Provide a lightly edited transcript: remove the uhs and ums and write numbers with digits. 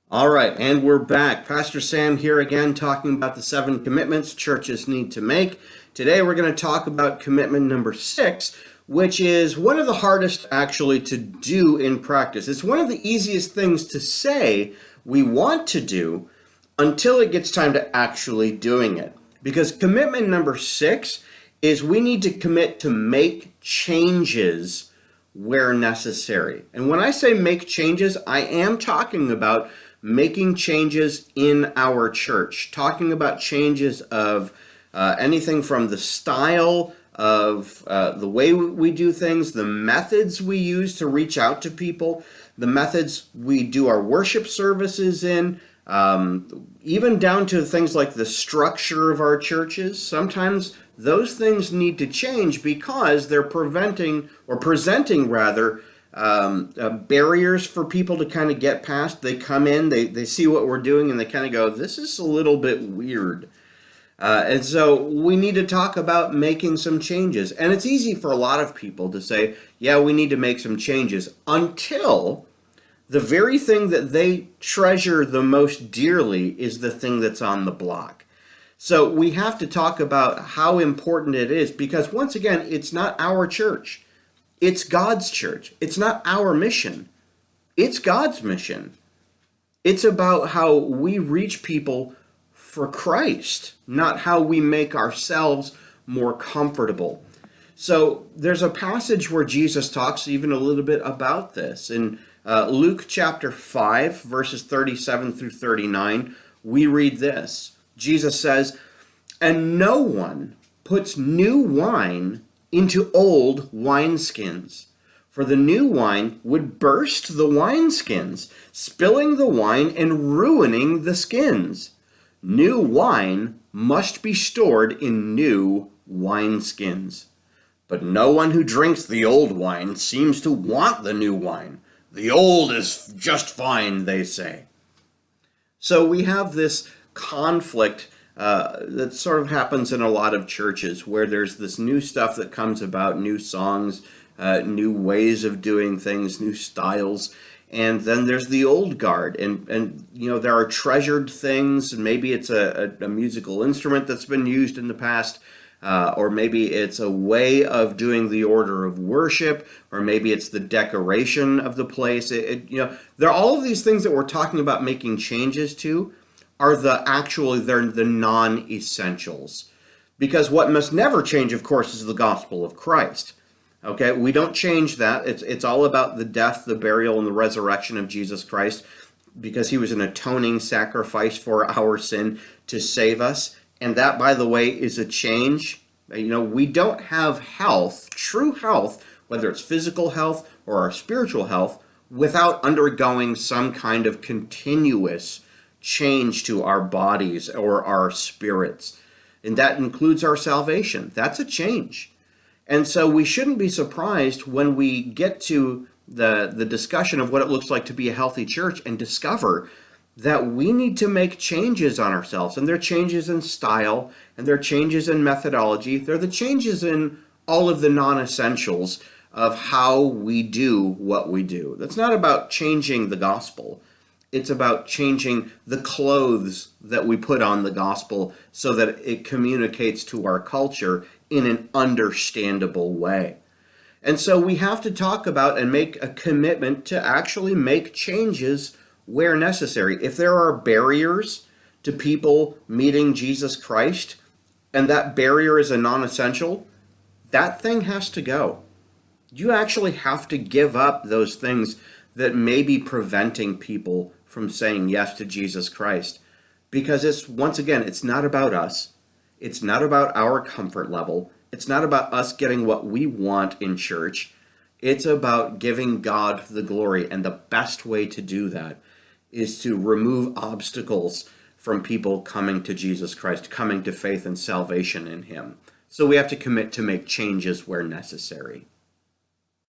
All right, and we're back. Pastor Sam here again talking about the 7 commitments churches need to make. Today we're going to talk about commitment number 6, which is one of the hardest actually to do in practice. It's one of the easiest things to say we want to do until it gets time to actually doing it. Because commitment number 6 is we need to commit to make changes where necessary. And when I say make changes, I am talking about making changes in our church, talking about changes of anything from the style of the way we do things, the methods we use to reach out to people, the methods we do our worship services in, even down to things like the structure of our churches. Sometimes those things need to change because they're presenting barriers for people to kind of get past. They come in, they see what we're doing, and they kind of go, this is a little bit weird. And so we need to talk about making some changes. And it's easy for a lot of people to say, yeah, we need to make some changes, until the very thing that they treasure the most dearly is the thing that's on the block. So we have to talk about how important it is, because once again, it's not our church. It's God's church. It's not our mission. It's God's mission. It's about how we reach people for Christ, not how we make ourselves more comfortable. So there's a passage where Jesus talks even a little bit about this. In Luke chapter 5, verses 37 through 39, we read this. Jesus says, "And no one puts new wine into old wineskins, for the new wine would burst the wineskins, spilling the wine and ruining the skins. New wine must be stored in new wineskins. But no one who drinks the old wine seems to want the new wine. The old is just fine, they say." So we have this conflict that sort of happens in a lot of churches, where there's this new stuff that comes about, new songs, new ways of doing things, new styles, and then there's the old guard, and you know, there are treasured things, and maybe it's a musical instrument that's been used in the past, or maybe it's a way of doing the order of worship, or maybe it's the decoration of the place. There are all of these things that we're talking about making changes to are they're the non-essentials. Because what must never change, of course, is the gospel of Christ. Okay, we don't change that. It's all about the death, the burial, and the resurrection of Jesus Christ, because he was an atoning sacrifice for our sin to save us. And that, by the way, is a change. We don't have health, true health, whether it's physical health or our spiritual health, without undergoing some kind of continuous change to our bodies or our spirits. And that includes our salvation. That's a change. And so we shouldn't be surprised when we get to the discussion of what it looks like to be a healthy church and discover that we need to make changes on ourselves. And they're changes in style, and they're changes in methodology. They're the changes in all of the non-essentials of how we do what we do. That's not about changing the gospel. It's about changing the clothes that we put on the gospel so that it communicates to our culture in an understandable way. And so we have to talk about and make a commitment to actually make changes where necessary. If there are barriers to people meeting Jesus Christ, and that barrier is a non-essential, that thing has to go. You actually have to give up those things that may be preventing people from saying yes to Jesus Christ. Because it's not about us. It's not about our comfort level. It's not about us getting what we want in church. It's about giving God the glory. And the best way to do that is to remove obstacles from people coming to Jesus Christ, coming to faith and salvation in him. So we have to commit to make changes where necessary.